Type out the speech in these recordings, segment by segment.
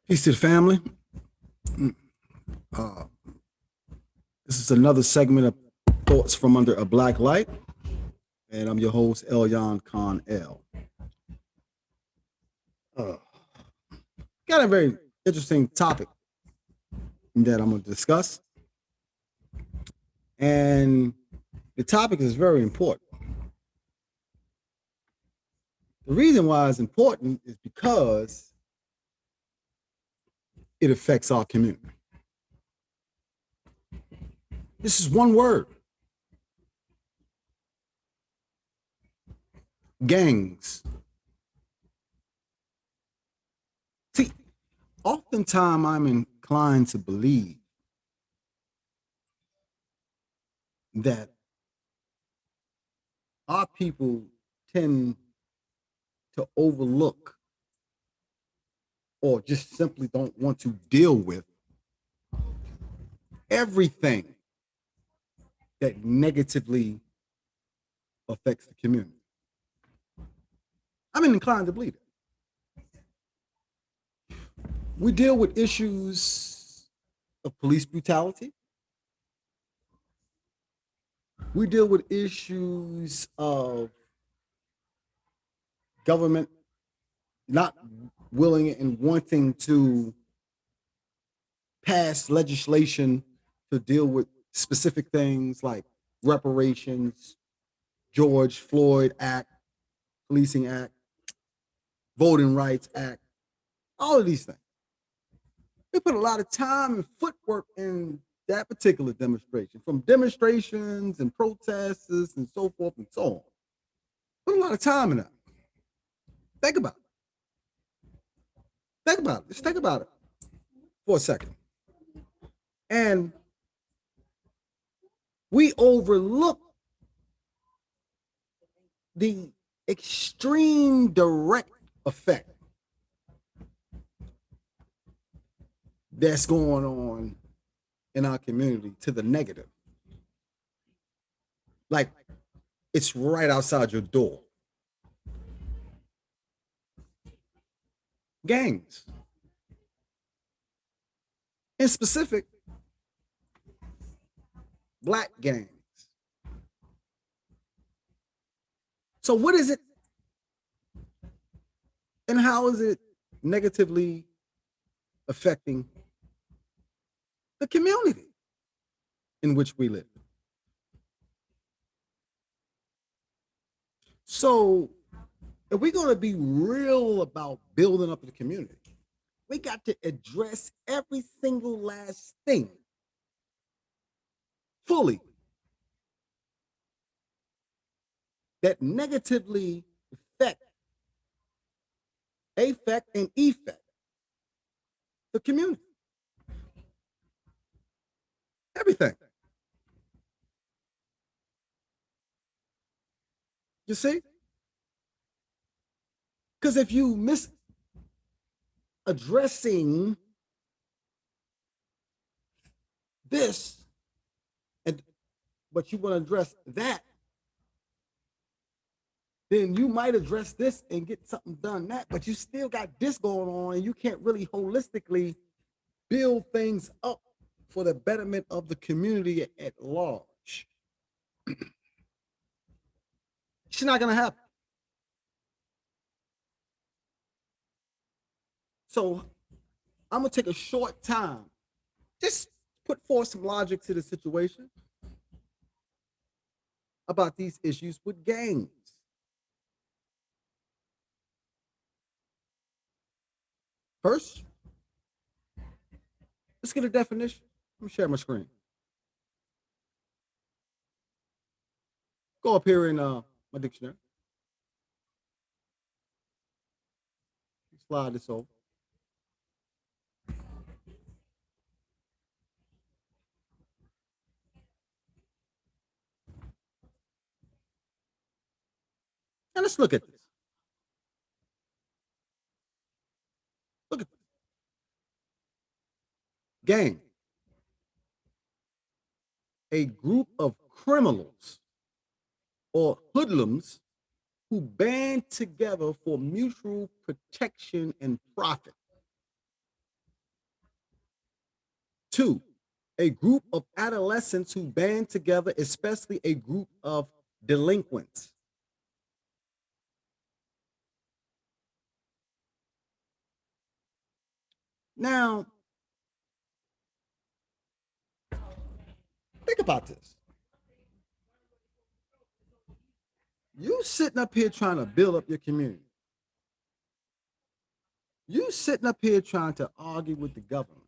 Peace to the family. Uh, this is another segment of Thoughts from Under a Black Light, and I'm your host, ElyonKhanEL. Uh, got a very interesting topic that I'm going to discuss, and the topic is very important. The reason why it's important is because it affects our community. This is one word: gangs. See, oftentimes I'm inclined to believe that our people tend to overlook or just simply don't want to deal with everything that negatively affects the community. I'm inclined to believe it. We deal with issues of police brutality. We deal with issues of government not willing and wanting to pass legislation to deal with specific things like reparations, George Floyd Act, Policing Act, Voting Rights Act, all of these things. We put a lot of time and footwork in that particular demonstration, from demonstrations and protests and so forth and so on. Put a lot of time in that. Think about it. Think about it. Just think about it for a second. And we overlook the extreme direct effect that's going on in our community to the negative. Like, it's right outside your door. Gangs. In specific, black gangs. So what is it and how is it negatively affecting the community in which we live? So if we're going to be real about building up the community, we got to address every single last thing fully that negatively affect and effect the community. Everything. You see? Because if you miss addressing this, but you want to address that, then you might address this and get something done that, but you still got this going on and you can't really holistically build things up for the betterment of the community at large. It's not going to happen. So I'm going to take a short time, just put forth some logic to the situation about these issues with gangs. First, let's get a definition. Let me share my screen. Go up here in my dictionary. Slide this over. And let's look at this. Look at this. Gang. A group of criminals or hoodlums who band together for mutual protection and profit. Two, a group of adolescents who band together, especially a group of delinquents. Now, think about this. You sitting up here trying to build up your community. You sitting up here trying to argue with the government.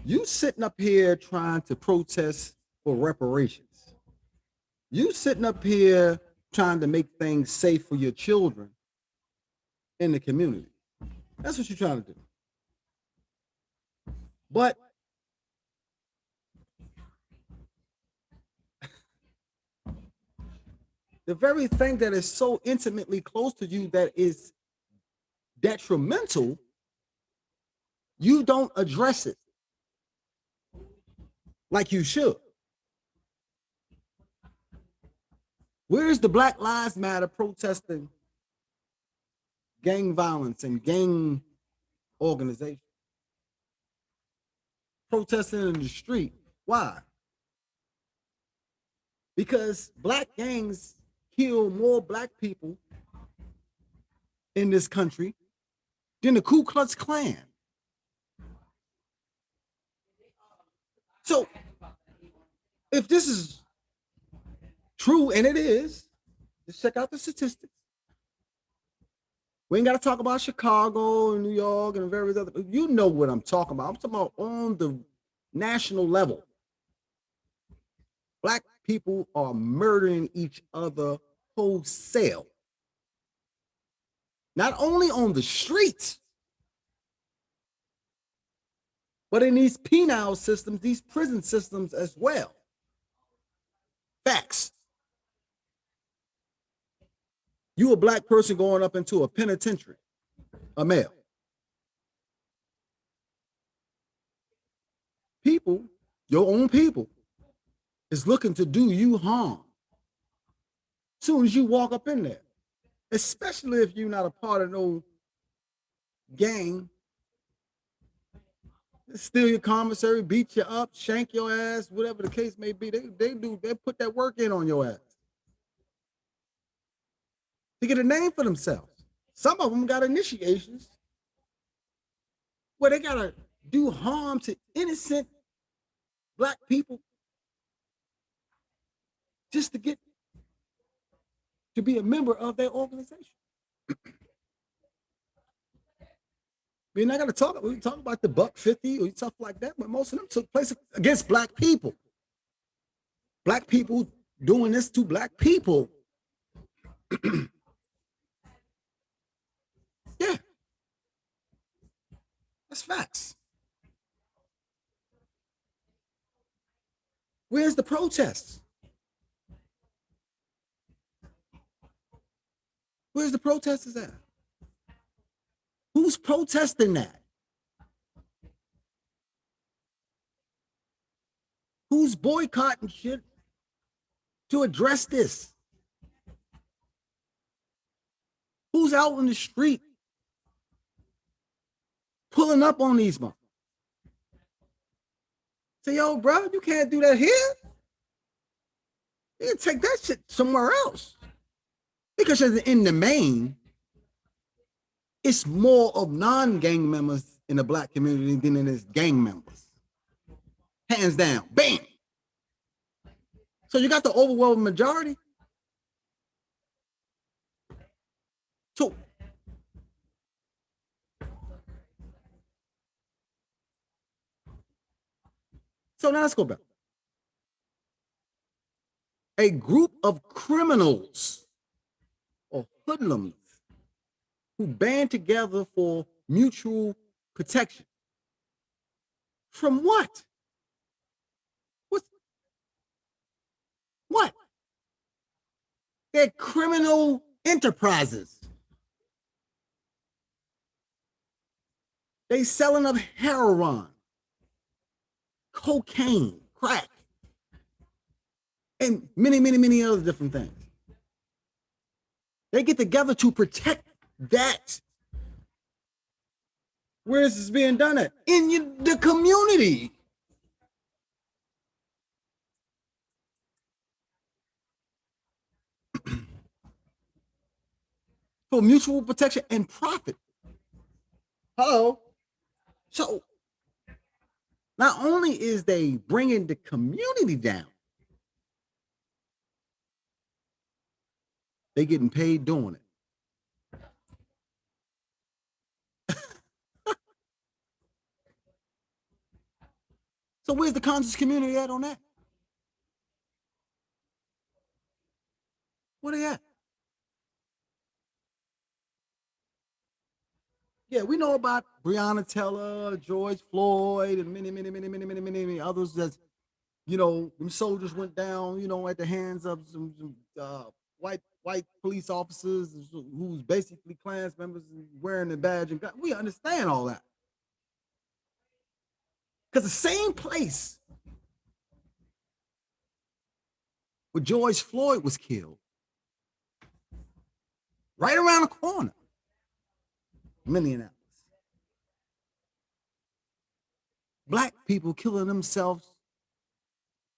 You sitting up here trying to protest for reparations. You sitting up here trying to make things safe for your children in the community. That's what you're trying to do. But the very thing that is so intimately close to you that is detrimental, you don't address it like you should. Where is the Black Lives Matter protesting gang violence and gang organization? Protesting in the street. Why? Because black gangs kill more black people in this country than the Ku Klux Klan. So, if this is true, and it is, just check out the statistics. We ain't got to talk about Chicago and New York and various other. You know what I'm talking about. I'm talking about on the national level. Black people are murdering each other wholesale. Not only on the streets, but in these penal systems, these prison systems as well. Facts. You a black person going up into a penitentiary, a male. People, your own people, is looking to do you harm. Soon as you walk up in there, especially if you're not a part of no gang, steal your commissary, beat you up, shank your ass, whatever the case may be. They put that work in on your ass to get a name for themselves. Some of them got initiations where they gotta do harm to innocent black people just to get to be a member of their organization. We're not gonna talk. We talk about the buck 50 or stuff like that, but most of them took place against black people. Black people doing this to black people. Yeah, that's facts. Where's the protests? Where's the protesters at? Who's protesting that? Who's boycotting shit to address this? Who's out in the street pulling up on these motherfuckers? Say, yo, bro, you can't do that here. You can take that shit somewhere else. Because in the main, it's more of non-gang members in the black community than it is gang members. Hands down. Bam. So you got the overwhelming majority. So now let's go back. A group of criminals or hoodlums who band together for mutual protection. From what? What? They're criminal enterprises. They selling of heroin, cocaine, crack, and many other different things. They get together to protect that Where is this being done at? In the community. For mutual protection and profit. Hello. So not only is they bringing the community down, they getting paid doing it. So where's the conscious community at on that? Where they at? Yeah, we know about Breonna Taylor, George Floyd, and many others that, them soldiers went down, at the hands of some white police officers who's basically Klans members wearing the badge and gun. We understand all that. Because the same place where George Floyd was killed, right around the corner, Minneapolis. Black people killing themselves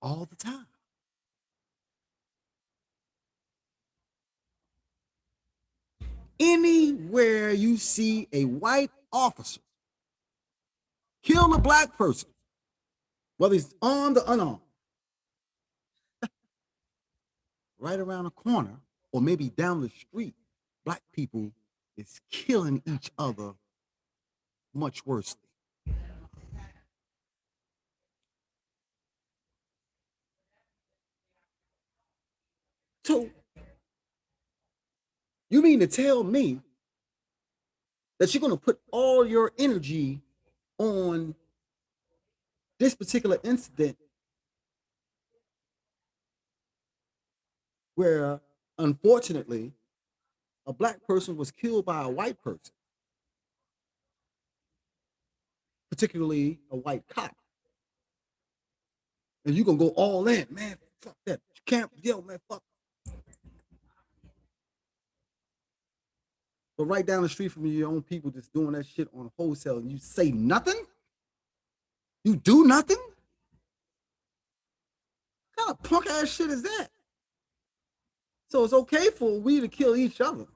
all the time. Anywhere you see a white officer kill a black person, whether he's armed or unarmed, right around the corner or maybe down the street, black people is killing each other much worse. So you mean to tell me that you're going to put all your energy on this particular incident where, unfortunately, a black person was killed by a white person, particularly a white cop, and you're going to go all in, man, fuck that. You can't, man, fuck. But right down the street from you, your own people just doing that shit on wholesale, and you say nothing? You do nothing? What kind of punk ass shit is that? So it's okay for we to kill each other.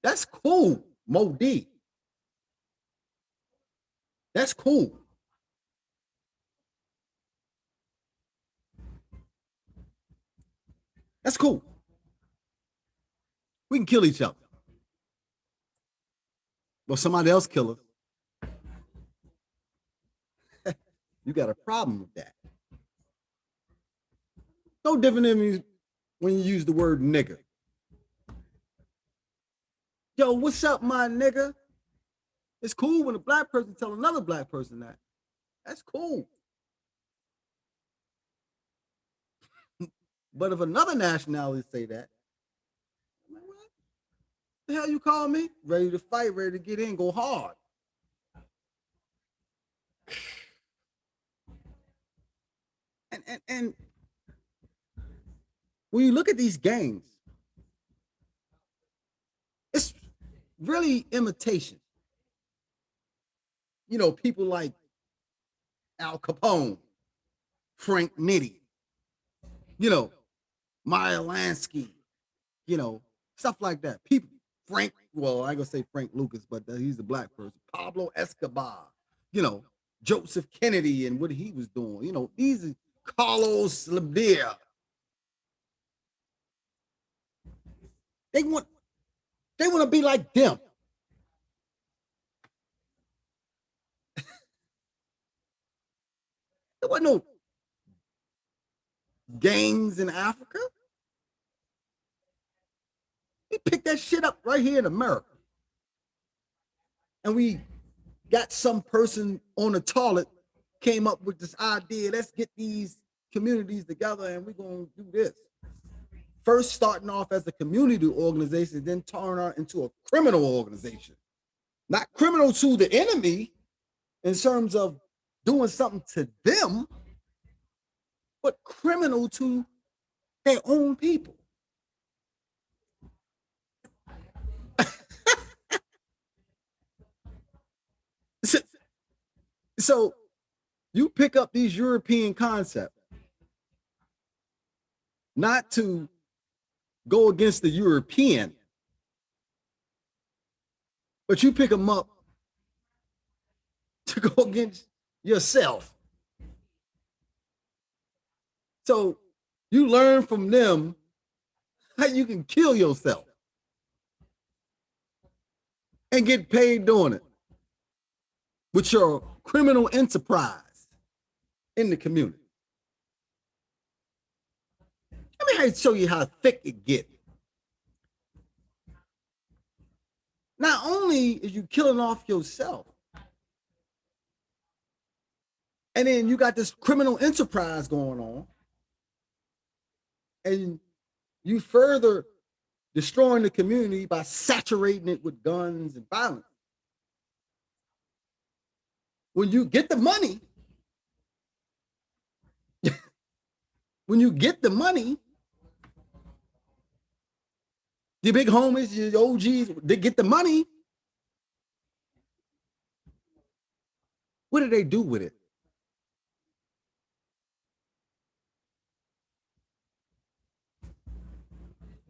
That's cool, Mo D. That's cool. That's cool. We can kill each other. But somebody else kill us. You got a problem with that. No different than when you use the word nigger. Yo, what's up, my nigga? It's cool when a black person tell another black person that. That's cool. But if another nationality say that, what the hell you call me? Ready to fight, ready to get in, go hard. And when you look at these gangs, it's really imitation. People like Al Capone, Frank Nitti, you know, Meyer Lansky, stuff like that. People, Frank, well, I ain't gonna say Frank Lucas, but he's a black person. Pablo Escobar, you know, Joseph Kennedy and what he was doing. These are Carlos Labia. They want they want to be like them. There wasn't no gangs in Africa. We picked that shit up right here in America. And we got some person on the toilet came up with this idea. Let's get these communities together and we're going to do this. First starting off as a community organization, then turn out into a criminal organization. Not criminal to the enemy in terms of doing something to them, but criminal to their own people. So you pick up these European concepts, not to go against the European, but you pick them up to go against yourself. So you learn from them how you can kill yourself and get paid doing it with your criminal enterprise in the community. Let me show you how thick it gets. Not only is you killing off yourself, and then you got this criminal enterprise going on, and you further destroying the community by saturating it with guns and violence. When you get the money, when you get the money, your big homies, your OGs, they get the money. What do they do with it?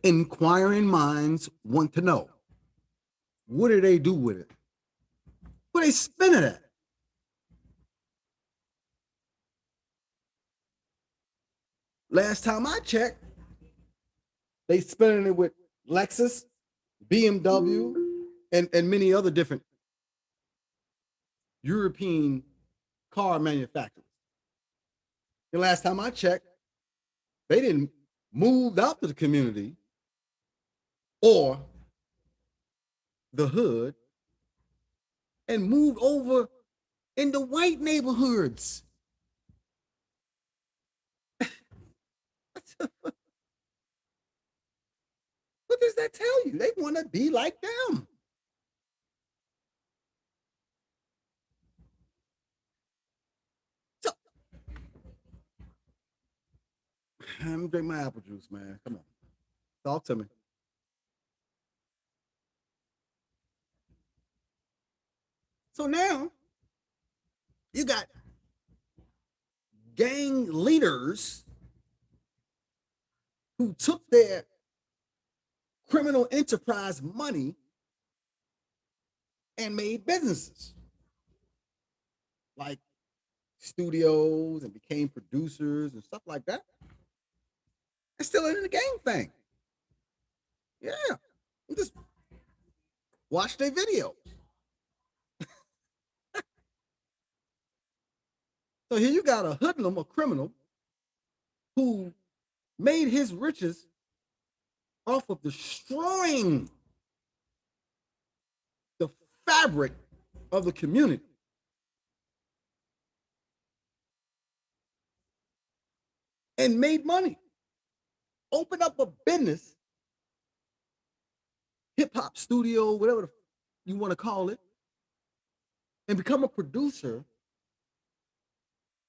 Inquiring minds want to know. What do they do with it? What they spend it at? Last time I checked, they spending it with Lexus, BMW, and many other different European car manufacturers. The last time I checked, they didn't move out to the community or the hood and moved over in the white neighborhoods. What does that tell you? They want to be like them. So, let me drink my apple juice, man. Come on. Talk to me. So now you got gang leaders who took their criminal enterprise money and made businesses like studios and became producers and stuff like that. And still in the gang thing. Yeah. You just watch their videos. So here you got a hoodlum, a criminal, who made his riches off of destroying the fabric of the community. And made money. Open up a business, hip hop studio, whatever you want to call it, and become a producer.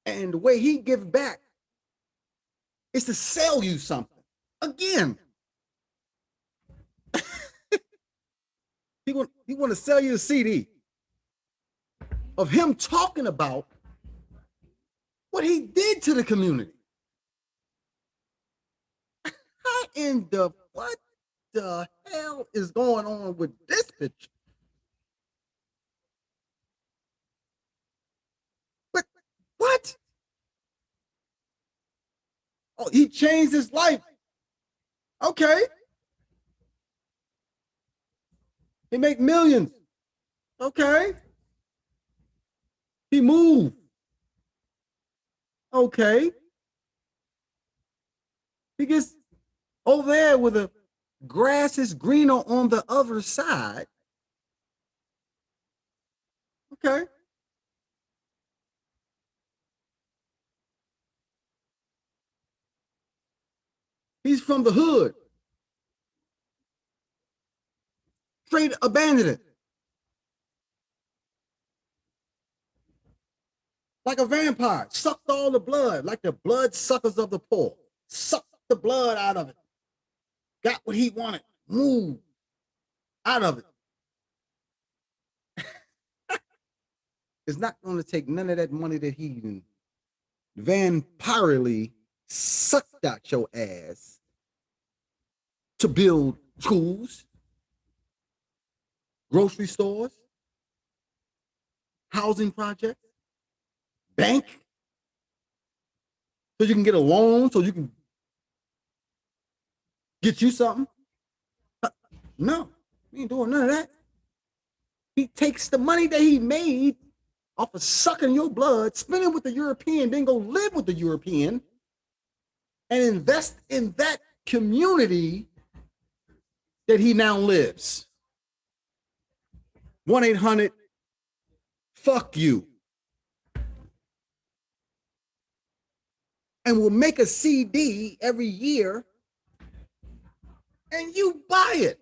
And the way he gives back is to sell you something. Again, he want to sell you a CD of him talking about what he did to the community. How in the what the hell is going on with this picture? But what? Oh, he changed his life. Okay. He make millions. Okay. He moved. Okay. He gets over there where the grass is greener on the other side. Okay. He's from the hood. Straight abandoned it. Like a vampire. Sucked all the blood, like the blood suckers of the poor. Sucked the blood out of it. Got what he wanted. Moved out of it. is not going to take none of that money that he vampirely sucked out your ass to build schools, grocery stores, housing projects, bank, so you can get a loan, so you can get you something. No, he ain't doing none of that. He takes the money that he made off of sucking your blood, spend it with the European, then go live with the European and invest in that community that he now lives. 1-800 fuck you. And we'll make a CD every year and you buy it.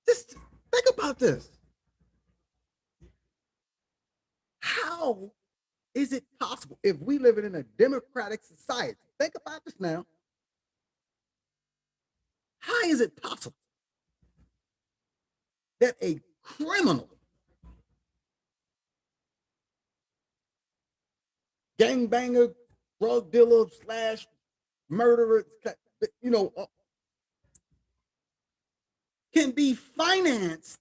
Just think about this. How is it possible if we live in a democratic society? Think about this now. How is it possible that a criminal, gangbanger, drug dealer slash murderer, can be financed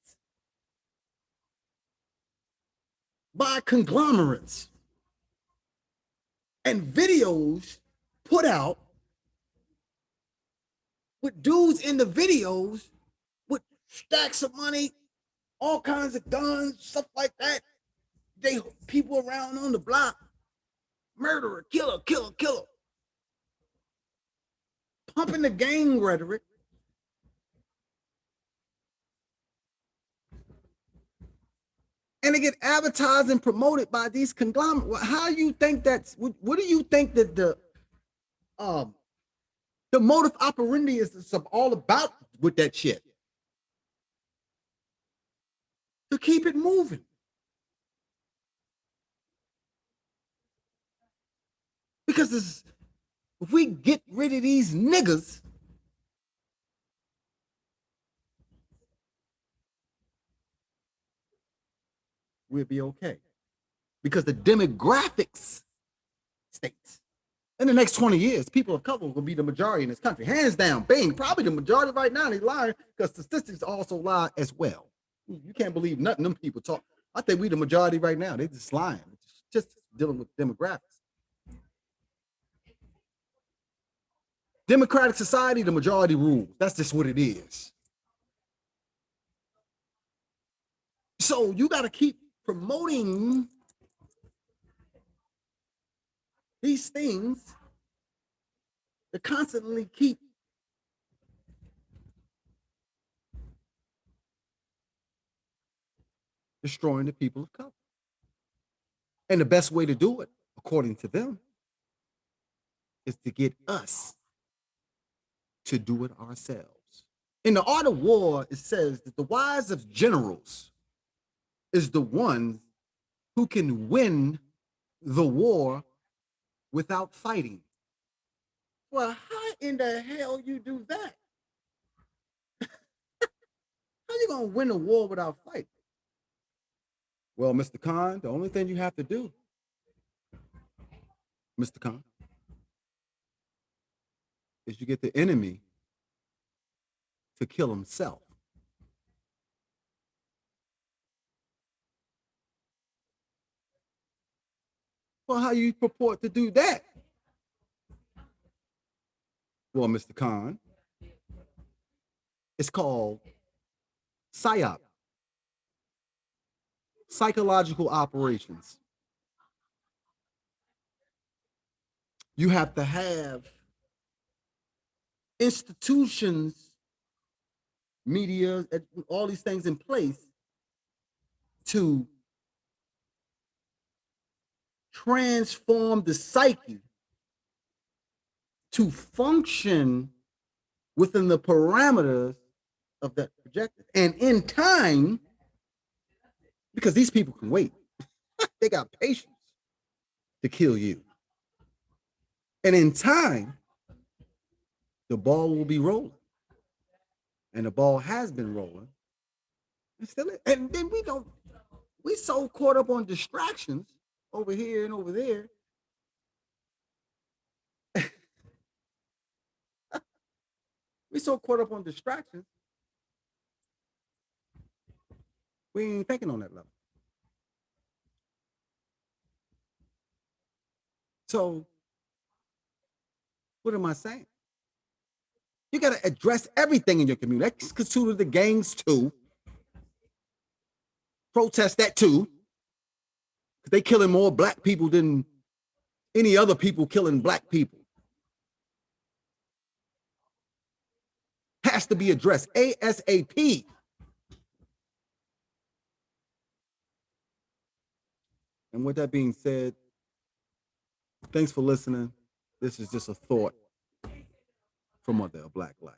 by conglomerates and videos put out with dudes in the videos with stacks of money, all kinds of guns, stuff like that. They people around on the block, murderer, killer, killer, killer, pumping the gang rhetoric. And they get advertised and promoted by these conglomerates. How do you think that's? What do you think that the modus operandi is all about with that shit? To keep it moving. Because if we get rid of these niggas, we'll be okay. Because the demographics states in the next 20 years, people of color will be the majority in this country. Hands down, bang, probably the majority right now. They lie because statistics also lie as well. You can't believe nothing them people talk. I think we the majority right now. They just lying. Just dealing with demographics. Democratic society, the majority rules. That's just what it is. So you got to keep promoting these things to constantly keep destroying the people of color. And the best way to do it, according to them, is to get us to do it ourselves. In the Art of War, it says that the wise of generals is the one who can win the war without fighting. Well, how in the hell you do that? How you gonna win a war without fighting? Well, Mr. Khan, the only thing you have to do, Mr. Khan, is you get the enemy to kill himself. Well, how you purport to do that? Well, Mr. Khan, it's called PSYOP, psychological operations. You have to have institutions, media, all these things in place to transform the psyche to function within the parameters of that projector. And in time, because these people can wait, they got patience to kill you. And in time, the ball will be rolling. and the ball has been rolling. And still, and then we so caught up on distractions over here and over there. We so caught up on distractions, we ain't thinking on that level. So, what am I saying? You got to address everything in your community. That's considered the gangs too. Protest that too. They killing more black people than any other people killing black people. Has to be addressed ASAP. And with that being said, thanks for listening. This is just a thought from Mother of Black Light.